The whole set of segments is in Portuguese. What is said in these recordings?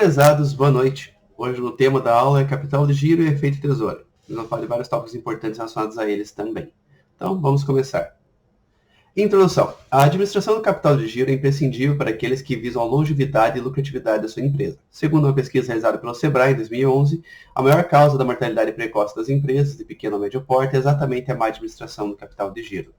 Prezados, boa noite. Hoje o tema da aula é capital de giro e efeito tesoura. Nós vamos falar de vários tópicos importantes relacionados a eles também. Então, vamos começar. Introdução. A administração do capital de giro é imprescindível para aqueles que visam a longevidade e lucratividade da sua empresa. Segundo uma pesquisa realizada pelo Sebrae em 2011, a maior causa da mortalidade precoce das empresas de pequeno ou médio porte é exatamente a má administração do capital de giro.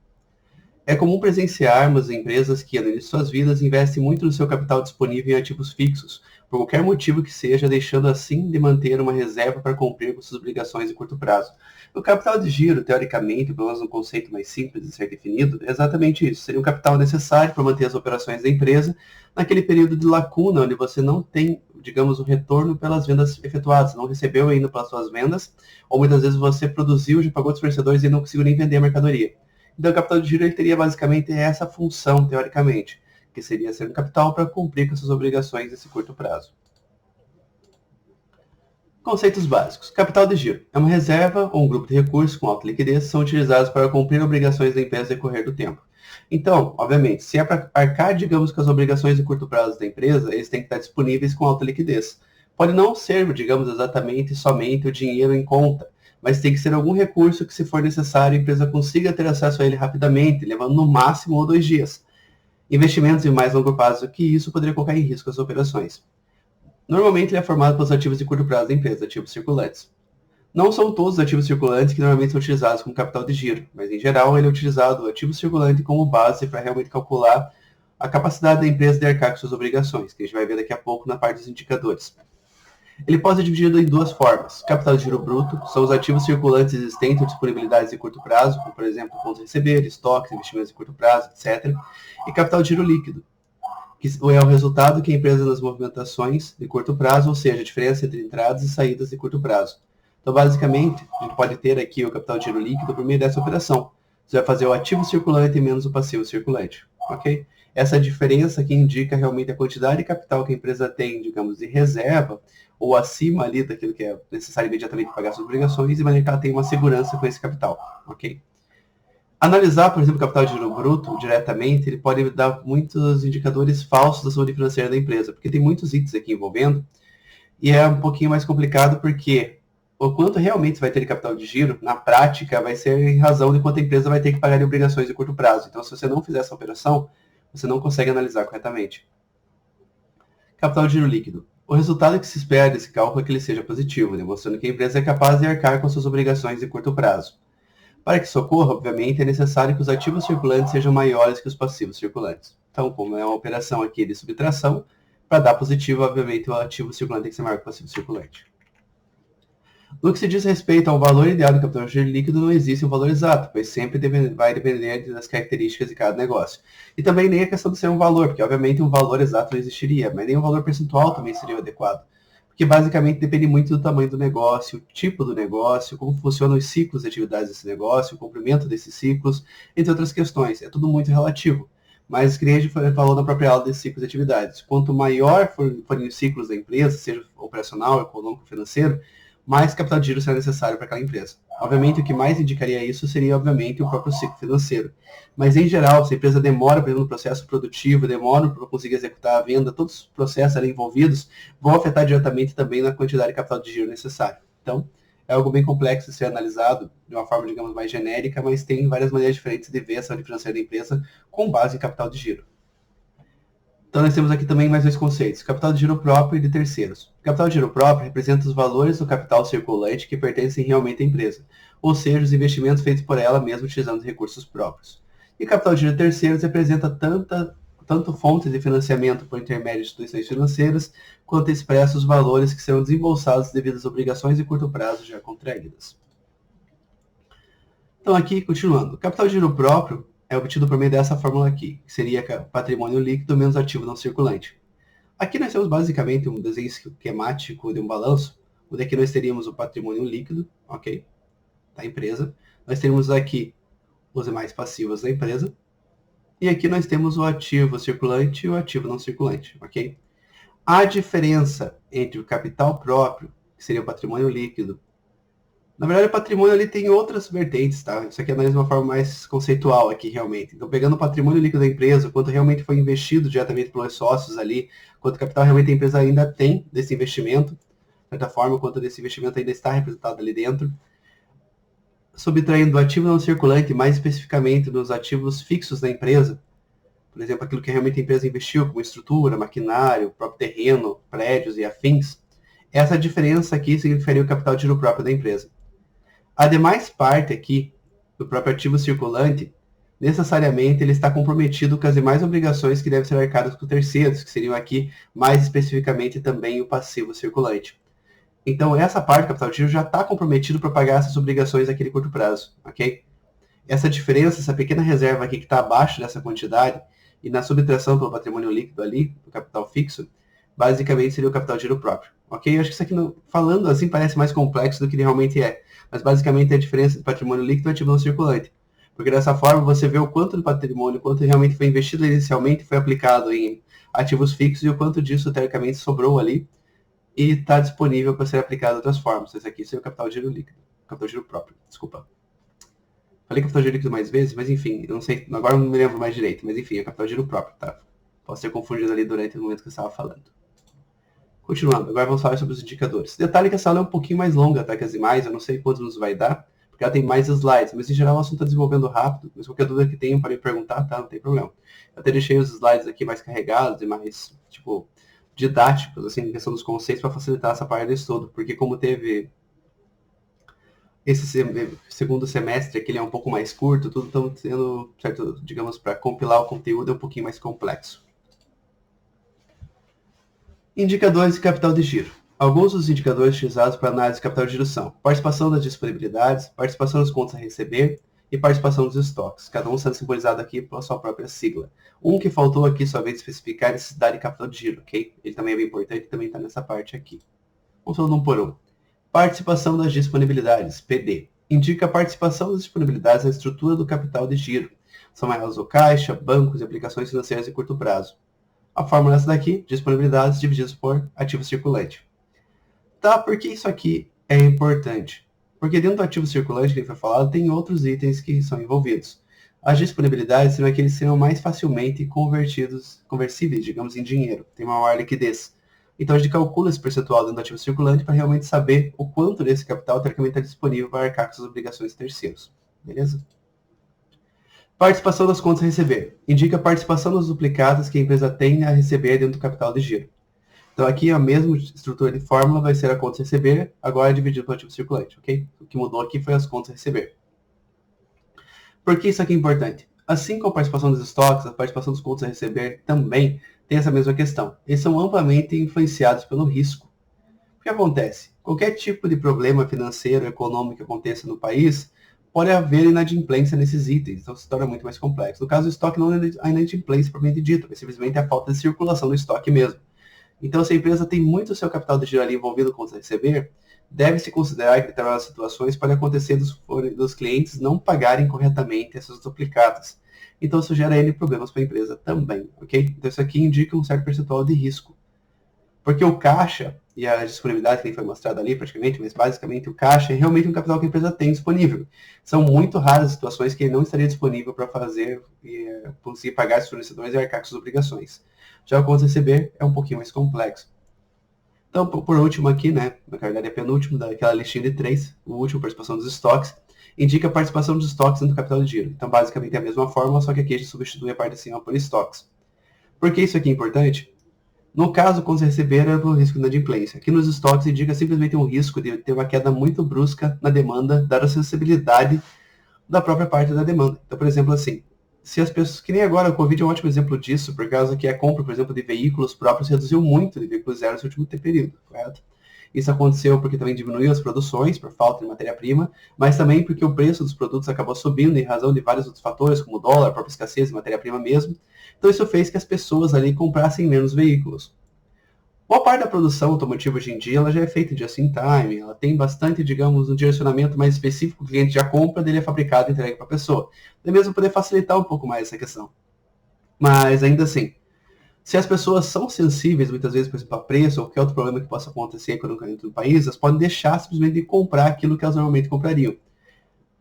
É comum presenciarmos empresas que, no início de suas vidas, investem muito no seu capital disponível em ativos fixos, por qualquer motivo que seja, deixando assim de manter uma reserva para cumprir com suas obrigações de curto prazo. O capital de giro, teoricamente, pelo menos um conceito mais simples de ser definido, é exatamente isso. Seria um capital necessário para manter as operações da empresa naquele período de lacuna, onde você não tem, digamos, o retorno pelas vendas efetuadas, não recebeu ainda pelas suas vendas, ou muitas vezes você produziu, já pagou dos fornecedores e não conseguiu nem vender a mercadoria. Então, o capital de giro ele teria basicamente essa função, teoricamente, que seria ser um capital para cumprir com suas obrigações nesse curto prazo. Conceitos básicos. Capital de giro é uma reserva ou um grupo de recursos com alta liquidez que são utilizados para cumprir obrigações da empresa no decorrer do tempo. Então, obviamente, se é para arcar, digamos, com as obrigações de curto prazo da empresa, eles têm que estar disponíveis com alta liquidez. Pode não ser, digamos, exatamente somente o dinheiro em conta, mas tem que ser algum recurso que, se for necessário, a empresa consiga ter acesso a ele rapidamente, levando no máximo 1 ou 2 dias. Investimentos em mais longo prazo que isso poderia colocar em risco as operações. Normalmente ele é formado pelos ativos de curto prazo da empresa, ativos circulantes. Não são todos os ativos circulantes que normalmente são utilizados como capital de giro, mas em geral ele é utilizado o ativo circulante como base para realmente calcular a capacidade da empresa de arcar com suas obrigações, que a gente vai ver daqui a pouco na parte dos indicadores. Ele pode ser dividido em 2 formas. Capital de giro bruto são os ativos circulantes existentes ou disponibilidades de curto prazo, como por exemplo contas a receber, estoques, investimentos de curto prazo, etc. E capital de giro líquido, que é o resultado que a empresa nas movimentações de curto prazo, ou seja, a diferença entre entradas e saídas de curto prazo. Então, basicamente, a gente pode ter aqui o capital de giro líquido por meio dessa operação. Você vai fazer o ativo circulante menos o passivo circulante, ok? Essa diferença que indica realmente a quantidade de capital que a empresa tem, digamos, de reserva, ou acima ali daquilo que é necessário imediatamente pagar suas obrigações, de maneira que ela tenha uma segurança com esse capital, ok? Analisar, por exemplo, o capital de giro bruto diretamente, ele pode dar muitos indicadores falsos da saúde financeira da empresa, porque tem muitos itens aqui envolvendo, e é um pouquinho mais complicado porque o quanto realmente vai ter de capital de giro, na prática, vai ser em razão de quanto a empresa vai ter que pagar de obrigações de curto prazo. Então, se você não fizer essa operação, você não consegue analisar corretamente. Capital de giro líquido. O resultado que se espera desse cálculo é que ele seja positivo, demonstrando que a empresa é capaz de arcar com suas obrigações de curto prazo. Para que isso ocorra, obviamente, é necessário que os ativos circulantes sejam maiores que os passivos circulantes. Então, como é uma operação aqui de subtração, para dar positivo, obviamente, o ativo circulante tem que ser maior que o passivo circulante. No que se diz respeito ao valor ideal do capital de giro líquido, não existe um valor exato, pois sempre vai depender das características de cada negócio. E também nem a questão de ser um valor, porque obviamente um valor exato não existiria, mas nem um valor percentual também seria adequado. Porque basicamente depende muito do tamanho do negócio, o tipo do negócio, como funcionam os ciclos de atividades desse negócio, o comprimento desses ciclos, entre outras questões. É tudo muito relativo. Mas, que nem a gente falou na própria aula desses ciclos de atividades, quanto maior forem os ciclos da empresa, seja operacional, econômico, financeiro, mais capital de giro será necessário para aquela empresa. Obviamente, o que mais indicaria isso seria, obviamente, o próprio ciclo financeiro. Mas, em geral, se a empresa demora, por exemplo, no processo produtivo, demora para conseguir executar a venda, todos os processos ali envolvidos vão afetar diretamente também na quantidade de capital de giro necessário. Então, é algo bem complexo de ser analisado de uma forma, digamos, mais genérica, mas tem várias maneiras diferentes de ver a saúde financeira da empresa com base em capital de giro. Então, nós temos aqui também mais 2 conceitos, capital de giro próprio e de terceiros. O capital de giro próprio representa os valores do capital circulante que pertencem realmente à empresa, ou seja, os investimentos feitos por ela mesma utilizando recursos próprios. E capital de giro de terceiros representa tanto fontes de financiamento por intermédio de instituições financeiras, quanto expressa os valores que serão desembolsados devido às obrigações de curto prazo já contraídas. Então, aqui, continuando, o capital de giro próprio é obtido por meio dessa fórmula aqui, que seria patrimônio líquido menos ativo não circulante. Aqui nós temos basicamente um desenho esquemático de um balanço, onde aqui nós teríamos o patrimônio líquido, ok, da empresa. Nós teríamos aqui os demais passivos da empresa. E aqui nós temos o ativo circulante e o ativo não circulante, ok? A diferença entre o capital próprio, que seria o patrimônio líquido, Na verdade, o patrimônio ali tem outras vertentes, tá? Isso aqui é análise de uma forma mais conceitual aqui, realmente. Então, pegando o patrimônio líquido da empresa, quanto realmente foi investido diretamente pelos sócios ali, quanto capital realmente a empresa ainda tem desse investimento, de certa forma, quanto desse investimento ainda está representado ali dentro. Subtraindo do ativo não circulante, mais especificamente dos ativos fixos da empresa, por exemplo, aquilo que realmente a empresa investiu, como estrutura, maquinário, próprio terreno, prédios e afins, essa diferença aqui significaria o capital de giro próprio da empresa. A demais parte aqui, do próprio ativo circulante, necessariamente ele está comprometido com as demais obrigações que devem ser arcadas por terceiros, que seriam aqui, mais especificamente, também o passivo circulante. Então, essa parte do capital de giro já está comprometido para pagar essas obrigações naquele curto prazo, ok? Essa diferença, essa pequena reserva aqui que está abaixo dessa quantidade, e na subtração pelo patrimônio líquido ali, do capital fixo, basicamente seria o capital de giro próprio, ok? Eu acho que isso aqui, falando assim, parece mais complexo do que ele realmente é, mas basicamente é a diferença do patrimônio líquido e ativo não circulante. Porque dessa forma você vê o quanto do patrimônio, quanto realmente foi investido inicialmente, foi aplicado em ativos fixos e o quanto disso, teoricamente, sobrou ali e está disponível para ser aplicado de outras formas. Esse aqui seria o capital de giro líquido, capital de giro próprio, desculpa. Falei capital de giro líquido mais vezes, mas enfim, eu não sei, agora não me lembro mais direito, mas enfim, é capital de giro próprio, tá? Posso ser confundido ali durante o momento que eu estava falando. Continuando, agora vamos falar sobre os indicadores. Detalhe que essa aula é um pouquinho mais longa, tá? Que as demais, eu não sei quantos nos vai dar, porque ela tem mais slides, mas em geral o assunto está desenvolvendo rápido, mas qualquer dúvida que tenham para me perguntar, tá? Não tem problema. Eu até deixei os slides aqui mais carregados e mais, tipo, didáticos, assim, em questão dos conceitos, para facilitar essa parte do estudo, porque como teve esse segundo semestre aqui, ele é um pouco mais curto, tudo está sendo, certo, digamos, para compilar o conteúdo é um pouquinho mais complexo. Indicadores de capital de giro. Alguns dos indicadores utilizados para análise de capital de giro são participação das disponibilidades, participação das contas a receber e participação dos estoques, cada um sendo simbolizado aqui pela sua própria sigla. Um que faltou aqui, só vez especificar, é a necessidade de capital de giro, ok? Ele também é bem importante, também está nessa parte aqui. Vamos falando um por um. Participação das disponibilidades, PD. Indica a participação das disponibilidades na estrutura do capital de giro. São elas o caixa, bancos e aplicações financeiras de curto prazo. A fórmula é essa daqui, disponibilidades divididos por ativo circulante. Tá, por que isso aqui é importante? Porque dentro do ativo circulante que foi falado, tem outros itens que são envolvidos. As disponibilidades seriam aqueles que serão mais facilmente conversíveis, digamos, em dinheiro, tem uma maior liquidez. Então a gente calcula esse percentual dentro do ativo circulante para realmente saber o quanto desse capital teoricamente está disponível para arcar com as obrigações de terceiros. Beleza? Participação das contas a receber. Indica a participação das duplicadas que a empresa tem a receber dentro do capital de giro. Então aqui a mesma estrutura de fórmula vai ser a conta a receber, agora dividido pelo ativo circulante, ok? O que mudou aqui foi as contas a receber. Por que isso aqui é importante? Assim como a participação dos estoques, a participação dos contas a receber também tem essa mesma questão. Eles são amplamente influenciados pelo risco. O que acontece? Qualquer tipo de problema financeiro, econômico que aconteça no país, pode haver inadimplência nesses itens, então se torna muito mais complexo. No caso do estoque, não é a inadimplência propriamente dita, mas simplesmente a falta de circulação do estoque mesmo. Então, se a empresa tem muito do seu capital de giro ali envolvido com contas a receber, deve-se considerar que determinadas situações podem acontecer dos clientes não pagarem corretamente essas duplicadas. Então, isso gera N problemas para a empresa também, ok? Então, isso aqui indica um certo percentual de risco. Porque o caixa e a disponibilidade que foi mostrada ali praticamente, mas basicamente o caixa é realmente um capital que a empresa tem disponível. São muito raras as situações que ele não estaria disponível para fazer e conseguir pagar os fornecedores e arcar com suas obrigações. Já o contas a receber é um pouquinho mais complexo. Então, por último aqui, né, na verdade é penúltimo daquela listinha de 3, o último, participação dos estoques, indica a participação dos estoques dentro do capital de giro. Então, basicamente é a mesma fórmula, só que aqui a gente substitui a parte de cima por estoques. Por que isso aqui é importante? No caso, quando você receber, é o risco de inadimplência. Aqui nos estoques indica simplesmente um risco de ter uma queda muito brusca na demanda, dada a sensibilidade da própria parte da demanda. Então, por exemplo, assim, se as pessoas, que nem agora, o Covid é um ótimo exemplo disso, por causa que a compra, por exemplo, de veículos próprios reduziu muito de veículos zero nesse último período, correto? Isso aconteceu porque também diminuiu as produções por falta de matéria-prima, mas também porque o preço dos produtos acabou subindo em razão de vários outros fatores, como o dólar, a própria escassez de matéria-prima mesmo. Então isso fez que as pessoas ali comprassem menos veículos. Boa parte da produção automotiva hoje em dia ela já é feita just in time, ela tem bastante, digamos, um direcionamento mais específico, o cliente já compra, dele é fabricado e entregue para a pessoa. Até mesmo poder facilitar um pouco mais essa questão. Mas ainda assim, Se as pessoas são sensíveis, muitas vezes, por exemplo, a preço ou qualquer outro problema que possa acontecer economicamente no país, elas podem deixar simplesmente de comprar aquilo que elas normalmente comprariam.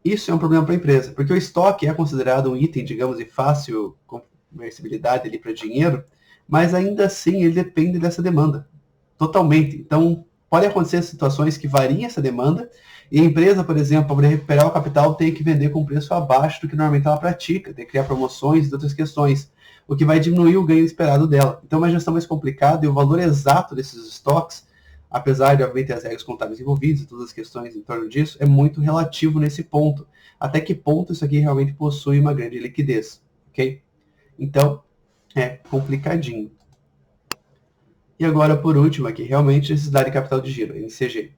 Isso é um problema para a empresa, porque o estoque é considerado um item, digamos, de fácil conversibilidade ali para dinheiro, mas ainda assim ele depende dessa demanda, totalmente. Então, pode acontecer situações que variem essa demanda, e a empresa, por exemplo, para recuperar o capital, tem que vender com preço abaixo do que normalmente ela pratica, tem que criar promoções e outras questões, o que vai diminuir o ganho esperado dela. Então, é uma gestão mais complicada e o valor exato desses estoques, apesar de, obviamente, as regras contábeis envolvidas e todas as questões em torno disso, é muito relativo nesse ponto. Até que ponto isso aqui realmente possui uma grande liquidez, ok? Então, é complicadinho. E agora, por último aqui, realmente necessidade de capital de giro, NCG.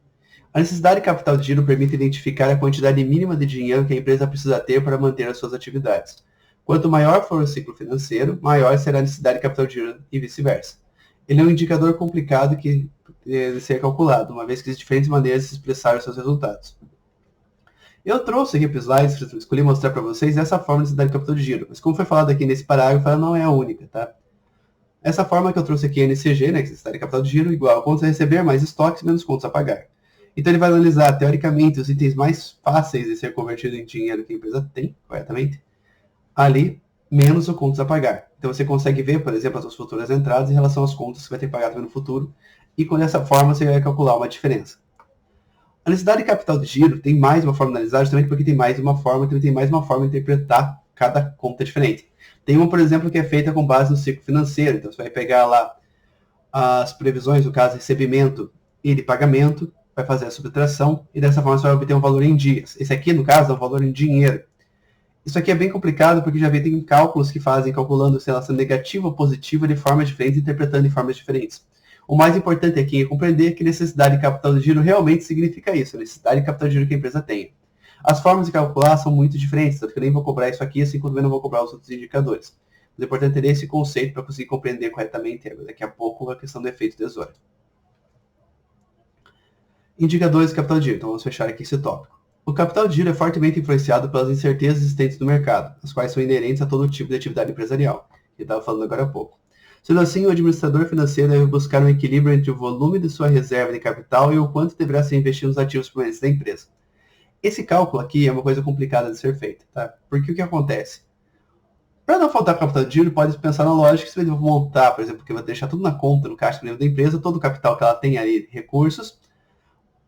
A necessidade de capital de giro permite identificar a quantidade mínima de dinheiro que a empresa precisa ter para manter as suas atividades. Quanto maior for o ciclo financeiro, maior será a necessidade de capital de giro e vice-versa. Ele é um indicador complicado que deve ser calculado, uma vez que existem diferentes maneiras de se expressar os seus resultados. Eu trouxe aqui para os slides, escolhi mostrar para vocês essa forma de necessidade de capital de giro, mas como foi falado aqui nesse parágrafo, ela não é a única, tá? Essa forma que eu trouxe aqui é NCG, né, que é necessidade de capital de giro, igual a contas a receber mais estoques menos contas a pagar. Então ele vai analisar, teoricamente, os itens mais fáceis de ser convertido em dinheiro que a empresa tem, corretamente, ali, menos o contas a pagar. Então você consegue ver, por exemplo, as suas futuras entradas em relação às contas que você vai ter que pagar também no futuro, e com essa forma você vai calcular uma diferença. A necessidade de capital de giro tem mais uma forma de analisar, justamente porque tem mais uma forma, também tem mais uma forma de interpretar cada conta diferente. Tem uma, por exemplo, que é feita com base no ciclo financeiro, então você vai pegar lá as previsões, no caso, recebimento e de pagamento, vai fazer a subtração, e dessa forma você vai obter um valor em dias. Esse aqui, no caso, é um valor em dinheiro. Isso aqui é bem complicado, porque já tem cálculos que fazem calculando se relação negativa ou positiva de formas diferentes, interpretando de formas diferentes. O mais importante aqui é compreender que necessidade de capital de giro realmente significa isso, a necessidade de capital de giro que a empresa tem. As formas de calcular são muito diferentes, tanto que eu nem vou cobrar isso aqui, assim como também não vou cobrar os outros indicadores. Mas é importante ter esse conceito para conseguir compreender corretamente daqui a pouco a questão do efeito tesoura. Indicadores de capital de giro. Então vamos fechar aqui esse tópico. O capital de giro é fortemente influenciado pelas incertezas existentes no mercado, as quais são inerentes a todo tipo de atividade empresarial, que eu estava falando agora há pouco. Sendo assim, o administrador financeiro deve buscar um equilíbrio entre o volume de sua reserva de capital e o quanto deverá ser investido nos ativos permanentes da empresa. Esse cálculo aqui é uma coisa complicada de ser feita, tá? Porque o que acontece? Para não faltar capital de giro, pode pensar na lógica que você vai montar, por exemplo, que vai deixar tudo na conta, no caixa da empresa, todo o capital que ela tem ali, recursos,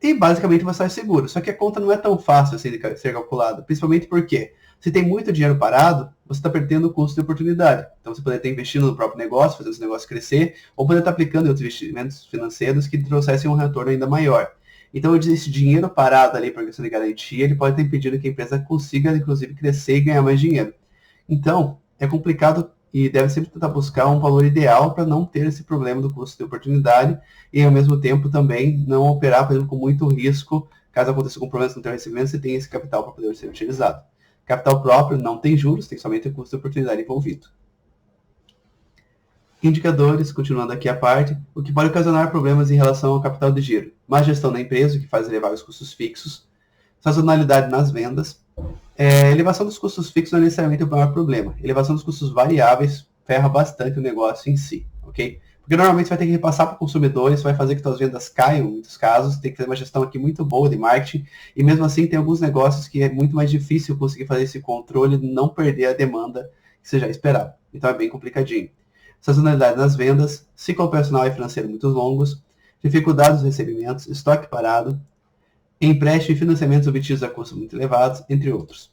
e basicamente vai estar seguro. Só que a conta não é tão fácil assim de ser calculada, principalmente porque se tem muito dinheiro parado, você está perdendo o custo de oportunidade. Então você poderia estar investindo no próprio negócio, fazendo esse negócio crescer, ou poderia estar aplicando em outros investimentos financeiros que trouxessem um retorno ainda maior. Então esse dinheiro parado ali para questão de garantia, ele pode estar impedindo que a empresa consiga, inclusive, crescer e ganhar mais dinheiro. Então, é complicado e deve sempre tentar buscar um valor ideal para não ter esse problema do custo de oportunidade e, ao mesmo tempo, também não operar, por exemplo, com muito risco. Caso aconteça algum problema no teu recebimento, você tem esse capital para poder ser utilizado. Capital próprio não tem juros, tem somente o custo de oportunidade envolvido. Indicadores, continuando aqui a parte, o que pode ocasionar problemas em relação ao capital de giro. Má gestão da empresa, o que faz elevar os custos fixos. Sazonalidade nas vendas. Elevação dos custos fixos não é necessariamente o maior problema. Elevação dos custos variáveis ferra bastante o negócio em si, ok? Porque normalmente você vai ter que repassar para consumidores, vai fazer que suas vendas caiam em muitos casos, tem que ter uma gestão aqui muito boa de marketing, e mesmo assim tem alguns negócios que é muito mais difícil conseguir fazer esse controle e não perder a demanda que você já esperava. Então é bem complicadinho. Sazonalidade nas vendas, ciclo operacional e financeiro muito longos, dificuldades nos recebimentos, estoque parado, empréstimo e financiamentos obtidos a custos muito elevados, entre outros.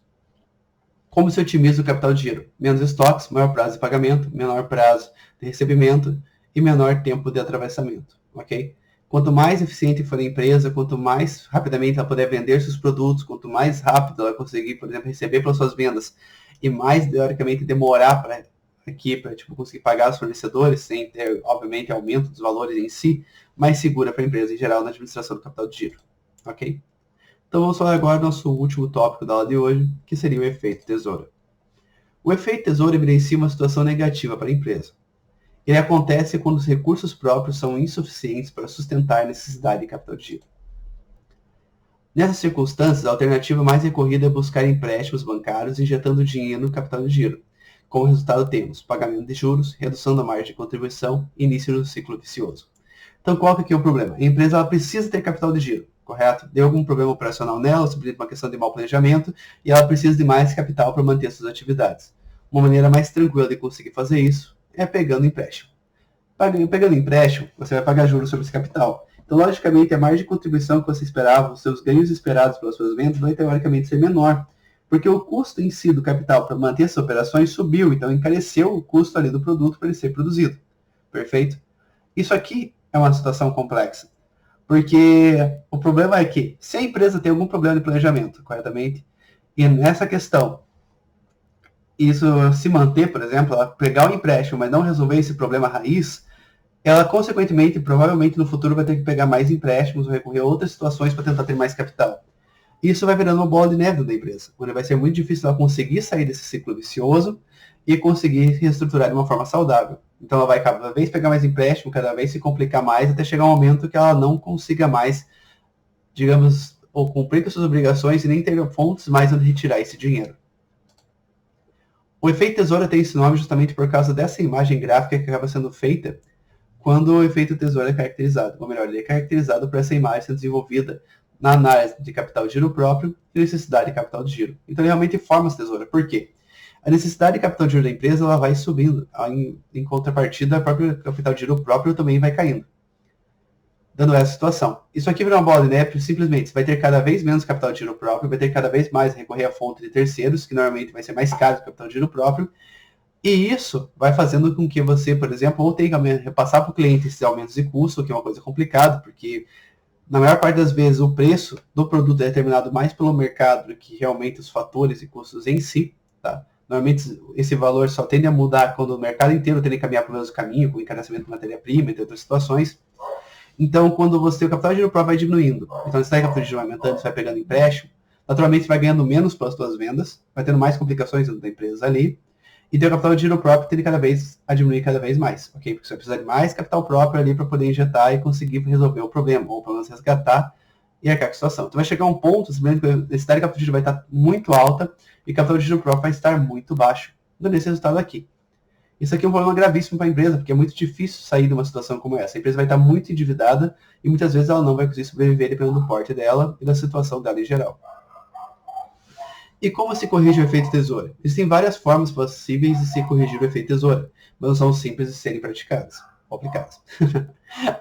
Como se otimiza o capital de giro? Menos estoques, maior prazo de pagamento, menor prazo de recebimento e menor tempo de atravessamento, ok? Quanto mais eficiente for a empresa, quanto mais rapidamente ela puder vender seus produtos, quanto mais rápido ela conseguir, por exemplo, receber pelas suas vendas e mais, teoricamente, demorar para conseguir pagar os fornecedores, sem ter, obviamente, aumento dos valores em si, mais segura para a empresa em geral na administração do capital de giro. Ok? Então vamos falar agora do nosso último tópico da aula de hoje, que seria o efeito tesoura. O efeito tesoura evidencia uma situação negativa para a empresa. Ele acontece quando os recursos próprios são insuficientes para sustentar a necessidade de capital de giro. Nessas circunstâncias, a alternativa mais recorrida é buscar empréstimos bancários injetando dinheiro no capital de giro, Como resultado temos pagamento de juros, redução da margem de contribuição e início do ciclo vicioso. Então qual que aqui é o problema? A empresa ela precisa ter capital de giro, correto? Deu algum problema operacional nela, simplesmente uma questão de mau planejamento, e ela precisa de mais capital para manter suas atividades. Uma maneira mais tranquila de conseguir fazer isso é pegando empréstimo. Pegando empréstimo, você vai pagar juros sobre esse capital. Então, logicamente, a margem de contribuição que você esperava, os seus ganhos esperados pelas suas vendas, vai teoricamente ser menor, porque o custo em si do capital para manter essas operações subiu, então encareceu o custo ali do produto para ele ser produzido. Perfeito? Isso aqui é uma situação complexa, porque o problema é que se a empresa tem algum problema de planejamento, corretamente, e nessa questão, isso se manter, por exemplo, ela pegar o empréstimo, mas não resolver esse problema raiz, ela, consequentemente, provavelmente no futuro vai ter que pegar mais empréstimos ou recorrer a outras situações para tentar ter mais capital. Isso vai virando uma bola de neve da empresa, onde vai ser muito difícil ela conseguir sair desse ciclo vicioso e conseguir reestruturar de uma forma saudável. Então ela vai cada vez pegar mais empréstimo, cada vez se complicar mais, até chegar um momento que ela não consiga mais, digamos, ou cumprir com suas obrigações e nem ter fontes mais onde retirar esse dinheiro. O efeito tesoura tem esse nome justamente por causa dessa imagem gráfica que acaba sendo feita quando o efeito tesoura é caracterizado. Ou melhor, ele é caracterizado por essa imagem sendo desenvolvida na análise de capital de giro próprio e necessidade de capital de giro. Então ele realmente forma essa tesoura. Por quê? A necessidade de capital de giro da empresa ela vai subindo. Em contrapartida, a própria capital de giro próprio também vai caindo, dando essa situação. Isso aqui vira uma bola de neve, simplesmente você vai ter cada vez menos capital de giro próprio, vai ter cada vez mais recorrer à fonte de terceiros, que normalmente vai ser mais caro que o capital de giro próprio, e isso vai fazendo com que você, por exemplo, ou tenha que repassar para o cliente esses aumentos de custo, que é uma coisa complicada, porque na maior parte das vezes o preço do produto é determinado mais pelo mercado do que realmente os fatores e custos em si, tá? Normalmente esse valor só tende a mudar quando o mercado inteiro tem que caminhar para o mesmo caminho, com o encarecimento de matéria-prima, entre outras situações. Então, quando você o capital de giro próprio vai diminuindo, então se o capital de giro vai aumentando, você vai pegando empréstimo, naturalmente você vai ganhando menos pelas suas vendas, vai tendo mais complicações dentro da empresa ali, e teu capital de giro próprio tende cada vez a diminuir cada vez mais, ok? Porque você vai precisar de mais capital próprio ali para poder injetar e conseguir resolver o problema, ou pelo menos resgatar e arcar com a situação. Então vai chegar um ponto, simplesmente que a necessidade de capital de giro vai estar muito alta e o capital de giro próprio vai estar muito baixo, dando esse resultado aqui. Isso aqui é um problema gravíssimo para a empresa, porque é muito difícil sair de uma situação como essa. A empresa vai estar muito endividada e muitas vezes ela não vai conseguir sobreviver dependendo do porte dela e da situação dela em geral. E como se corrige o efeito tesoura? Existem várias formas possíveis de se corrigir o efeito tesoura, mas não são simples de serem praticadas ou aplicadas.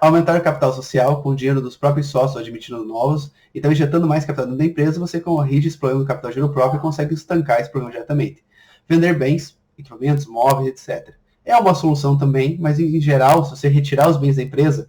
Aumentar o capital social com o dinheiro dos próprios sócios admitindo novos, então injetando mais capital dentro da empresa, você corrige esse problema do capital de giro próprio e consegue estancar esse problema diretamente. Vender bens, equipamentos, móveis, etc. É uma solução também, mas em geral, se você retirar os bens da empresa,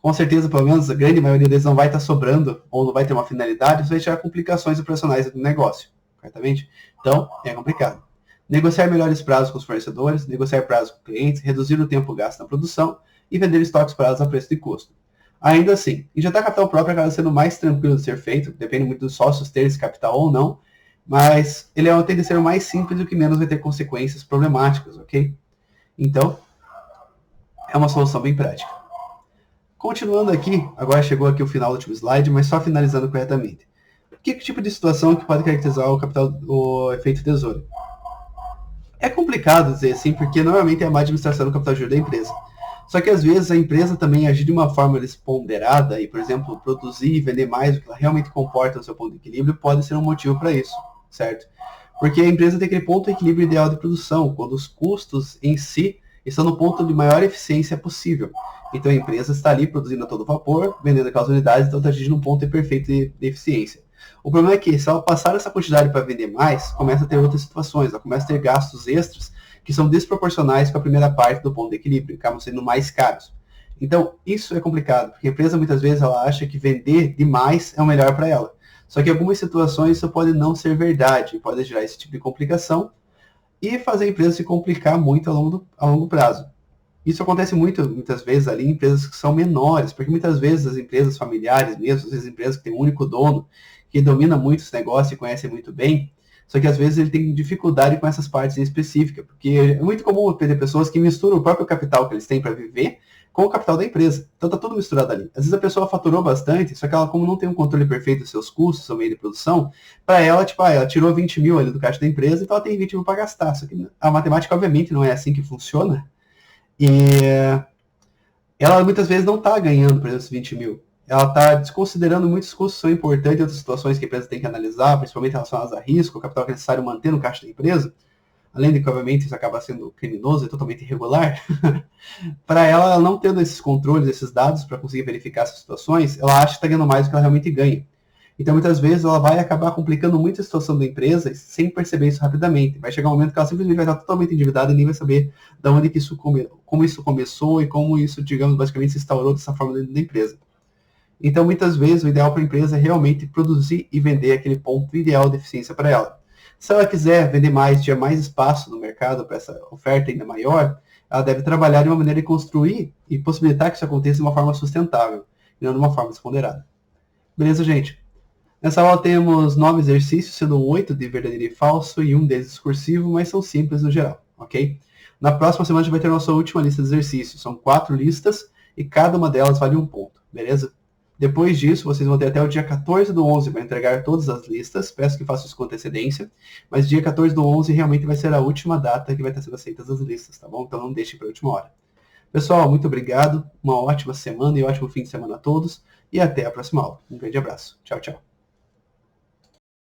com certeza, pelo menos a grande maioria deles não vai estar sobrando ou não vai ter uma finalidade, você vai tirar complicações operacionais do negócio, corretamente? Então, é complicado. Negociar melhores prazos com os fornecedores, negociar prazos com clientes, reduzir o tempo gasto na produção e vender estoques parados a preço de custo. Ainda assim, injetar capital próprio acaba sendo mais tranquilo de ser feito, depende muito dos sócios terem esse capital ou não, mas ele tende a ser o mais simples e o que menos vai ter consequências problemáticas, ok? Então, é uma solução bem prática. Continuando aqui, agora chegou aqui o final do último slide, mas só finalizando corretamente. Que tipo de situação que pode caracterizar o efeito tesoura? É complicado dizer assim, porque normalmente é a má administração do capital de giro da empresa. Só que às vezes a empresa também agir de uma forma desponderada e, por exemplo, produzir e vender mais do que ela realmente comporta no seu ponto de equilíbrio pode ser um motivo para isso, certo? Porque a empresa tem aquele ponto de equilíbrio ideal de produção, quando os custos em si estão no ponto de maior eficiência possível. Então a empresa está ali produzindo a todo vapor, vendendo aquelas unidades, então está atingindo um ponto perfeito de eficiência. O problema é que se ela passar essa quantidade para vender mais, começa a ter outras situações, ela começa a ter gastos extras que são desproporcionais com a primeira parte do ponto de equilíbrio, acabam sendo mais caros. Então, isso é complicado, porque a empresa muitas vezes ela acha que vender demais é o melhor para ela. Só que em algumas situações isso pode não ser verdade, pode gerar esse tipo de complicação e fazer a empresa se complicar muito a longo prazo. Isso acontece muitas vezes ali em empresas que são menores, porque muitas vezes as empresas familiares mesmo, as empresas que têm um único dono, que domina muito esse negócio e conhece muito bem, só que às vezes ele tem dificuldade com essas partes em específica, porque é muito comum ter pessoas que misturam o próprio capital que eles têm para viver com o capital da empresa. Então está tudo misturado ali. Às vezes a pessoa faturou bastante, só que ela, como não tem um controle perfeito dos seus custos, seu meio de produção, para ela, tipo, ela tirou 20 mil ali do caixa da empresa, então ela tem 20 mil para gastar. Só que a matemática, obviamente, não é assim que funciona. E ela muitas vezes não está ganhando, por exemplo, esses 20 mil. Ela está desconsiderando muitos custos que são importantes em outras situações que a empresa tem que analisar, principalmente relacionadas a risco, o capital que é necessário manter no caixa da empresa, além de que, obviamente, isso acaba sendo criminoso e totalmente irregular. Para ela não tendo esses controles, esses dados para conseguir verificar essas situações, ela acha que está ganhando mais do que ela realmente ganha. Então, muitas vezes, ela vai acabar complicando muito a situação da empresa sem perceber isso rapidamente. Vai chegar um momento que ela simplesmente vai estar totalmente endividada e nem vai saber de onde que isso como isso começou e como isso, digamos, basicamente se instaurou dessa forma dentro da empresa. Então, muitas vezes, o ideal para a empresa é realmente produzir e vender aquele ponto ideal de eficiência para ela. Se ela quiser vender mais, tiver mais espaço no mercado para essa oferta ainda maior, ela deve trabalhar de uma maneira de construir e possibilitar que isso aconteça de uma forma sustentável, e não de uma forma desponderada. Beleza, gente? Nessa aula temos 9 exercícios, sendo 8 de verdadeiro e falso e um deles discursivo, mas são simples no geral, ok? Na próxima semana a gente vai ter a nossa última lista de exercícios. São 4 listas e cada uma delas vale um ponto, beleza? Depois disso, vocês vão ter até o dia 14 do 11 para entregar todas as listas. Peço que façam isso com antecedência. Mas dia 14 do 11 realmente vai ser a última data que vai estar sendo aceitas as listas, tá bom? Então não deixem para a última hora. Pessoal, muito obrigado. Uma ótima semana e ótimo fim de semana a todos. E até a próxima aula. Um grande abraço. Tchau, tchau.